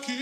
What's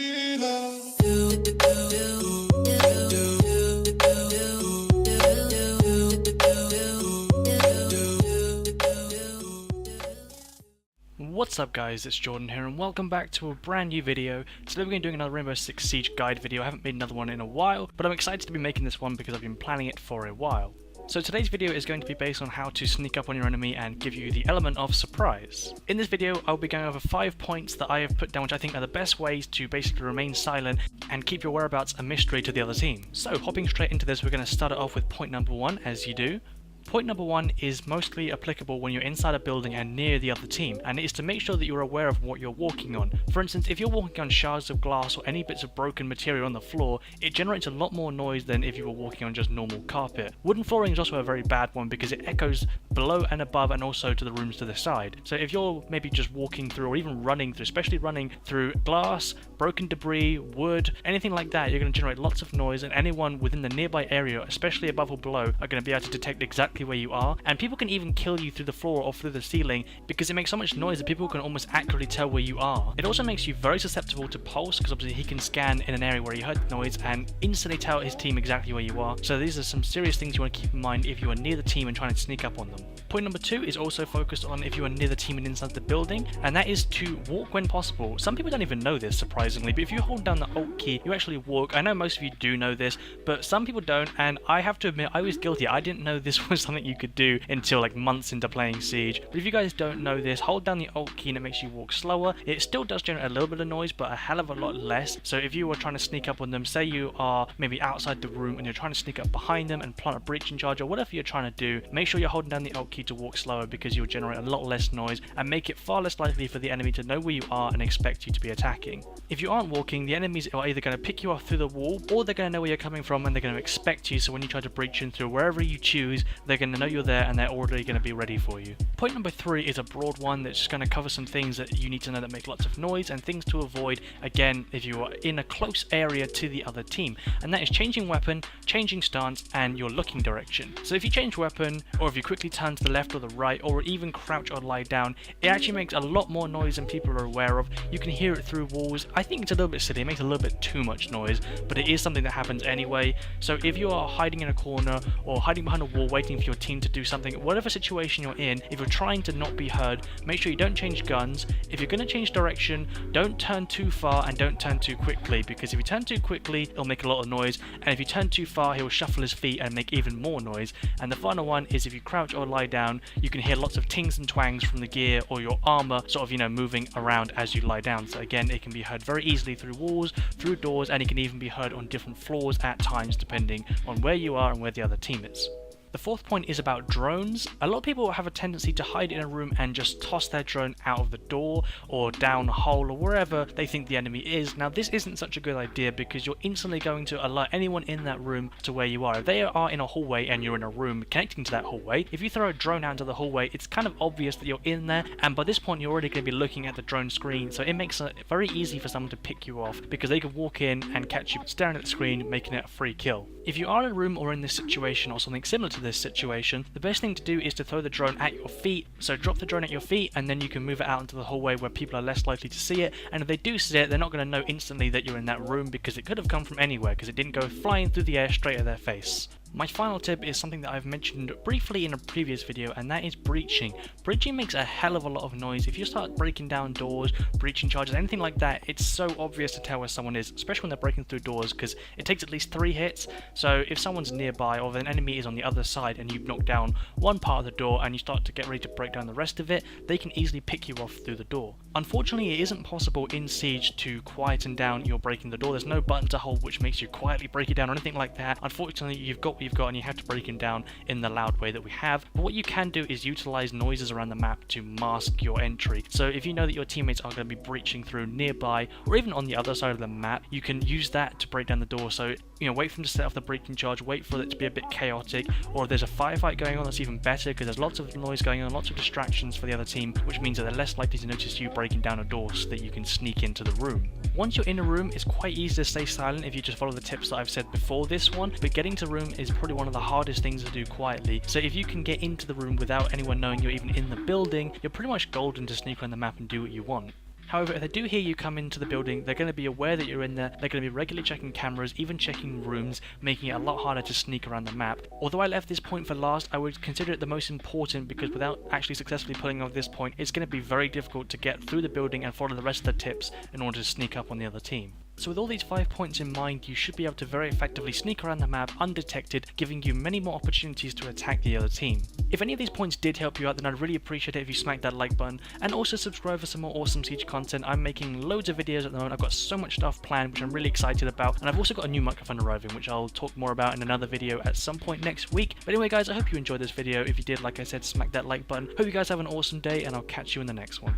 up guys, it's Jordan here and welcome back to a brand new video. Today we're going to be doing another Rainbow Six Siege guide video. I haven't made another one in a while, but I'm excited to be making this one because I've been planning it for a while. So today's video is going to be based on how to sneak up on your enemy and give you the element of surprise. In this video I'll be going over 5 points that I have put down which I think are the best ways to basically remain silent and keep your whereabouts a mystery to the other team. So hopping straight into this, we're going to start it off with point number 1, as you do. Point number 1 is mostly applicable when you're inside a building and near the other team, and it is to make sure that you're aware of what you're walking on. For instance, if you're walking on shards of glass or any bits of broken material on the floor, it generates a lot more noise than if you were walking on just normal carpet. Wooden flooring is also a very bad one because it echoes below and above and also to the rooms to the side. So if you're maybe just walking through or even running through, especially running through glass, broken debris, wood, anything like that, you're going to generate lots of noise, and anyone within the nearby area, especially above or below, are going to be able to detect exactly where you are, and people can even kill you through the floor or through the ceiling because it makes so much noise that people can almost accurately tell where you are. It also makes you very susceptible to pulse because obviously he can scan in an area where he heard the noise and instantly tell his team exactly where you are. So these are some serious things you want to keep in mind if you are near the team and trying to sneak up on them. Point number 2 is also focused on if you are near the team and inside the building, and that is to walk when possible. Some people don't even know this, surprisingly, but if you hold down the Alt key, you actually walk. I know most of you do know this, but some people don't, and I have to admit I was guilty. I didn't know this was something you could do until like months into playing Siege. But if you guys don't know this, hold down the Alt key and it makes you walk slower. It still does generate a little bit of noise, but a hell of a lot less. So if you were trying to sneak up on them, say you are maybe outside the room and you're trying to sneak up behind them and plant a breaching charge or whatever you're trying to do, make sure you're holding down the Alt key to walk slower because you'll generate a lot less noise and make it far less likely for the enemy to know where you are and expect you to be attacking. If you aren't walking, the enemies are either going to pick you off through the wall or they're going to know where you're coming from and they're going to expect you, so when you try to breach in through wherever you choose, they're going to know you're there and they're already going to be ready for you. Point number 3 is a broad one that's just going to cover some things that you need to know that make lots of noise and things to avoid, again, if you are in a close area to the other team, and that is changing weapon, changing stance, and your looking direction. So if you change weapon, or if you quickly turn to the left or the right, or even crouch or lie down, it actually makes a lot more noise than people are aware of. You can hear it through walls. I think it's a little bit silly, it makes a little bit too much noise, but it is something that happens anyway. So if you are hiding in a corner or hiding behind a wall waiting for your team to do something, whatever situation you're in, if you're trying to not be heard, make sure you don't change guns. If you're going to change direction, don't turn too far and don't turn too quickly, because if you turn too quickly, it'll make a lot of noise, and if you turn too far, he'll shuffle his feet and make even more noise. And the final one is if you crouch or lie down, you can hear lots of tings and twangs from the gear or your armor sort of, you know, moving around as you lie down. So again, it can be heard very easily through walls, through doors, and it can even be heard on different floors at times depending on where you are and where the other team is. The 4th point is about drones. A lot of people have a tendency to hide in a room and just toss their drone out of the door or down a hole or wherever they think the enemy is. Now this isn't such a good idea because you're instantly going to alert anyone in that room to where you are. If they are in a hallway and you're in a room connecting to that hallway, if you throw a drone out into the hallway, it's kind of obvious that you're in there, and by this point you're already going to be looking at the drone screen, so it makes it very easy for someone to pick you off because they can walk in and catch you staring at the screen, making it a free kill. If you are in a room or in this situation or something similar to this situation, the best thing to do is to throw the drone at your feet. So drop the drone at your feet and then you can move it out into the hallway where people are less likely to see it, and if they do see it, they're not going to know instantly that you're in that room because it could have come from anywhere because it didn't go flying through the air straight at their face. My final tip is something that I've mentioned briefly in a previous video, and that is breaching. Breaching makes a hell of a lot of noise. If you start breaking down doors, breaching charges, anything like that, it's so obvious to tell where someone is, especially when they're breaking through doors, because it takes at least 3 hits. So if someone's nearby or if an enemy is on the other side and you've knocked down one part of the door and you start to get ready to break down the rest of it, they can easily pick you off through the door. Unfortunately, it isn't possible in Siege to quieten down your breaking the door. There's no button to hold which makes you quietly break it down or anything like that. Unfortunately, you've got what you've got and you have to break it down in the loud way that we have. But what you can do is utilize noises around the map to mask your entry. So if you know that your teammates are going to be breaching through nearby or even on the other side of the map, you can use that to break down the door. So, you know, wait for them to set off the breaching charge, wait for it to be a bit chaotic, or if there's a firefight going on, that's even better because there's lots of noise going on, lots of distractions for the other team, which means that they're less likely to notice you breaking down a door so that you can sneak into the room. Once you're in a room, it's quite easy to stay silent if you just follow the tips that I've said before this one, but getting to room is probably one of the hardest things to do quietly. So if you can get into the room without anyone knowing you're even in the building, you're pretty much golden to sneak around the map and do what you want. However, if they do hear you come into the building, they're going to be aware that you're in there, they're going to be regularly checking cameras, even checking rooms, making it a lot harder to sneak around the map. Although I left this point for last, I would consider it the most important because without actually successfully pulling off this point, it's going to be very difficult to get through the building and follow the rest of the tips in order to sneak up on the other team. So with all these 5 points in mind, you should be able to very effectively sneak around the map undetected, giving you many more opportunities to attack the other team. If any of these points did help you out, then I'd really appreciate it if you smack that like button, and also subscribe for some more awesome Siege content. I'm making loads of videos at the moment. I've got so much stuff planned which I'm really excited about, and I've also got a new microphone arriving which I'll talk more about in another video at some point next week. But anyway guys, I hope you enjoyed this video. If you did, like I said, smack that like button. Hope you guys have an awesome day, and I'll catch you in the next one.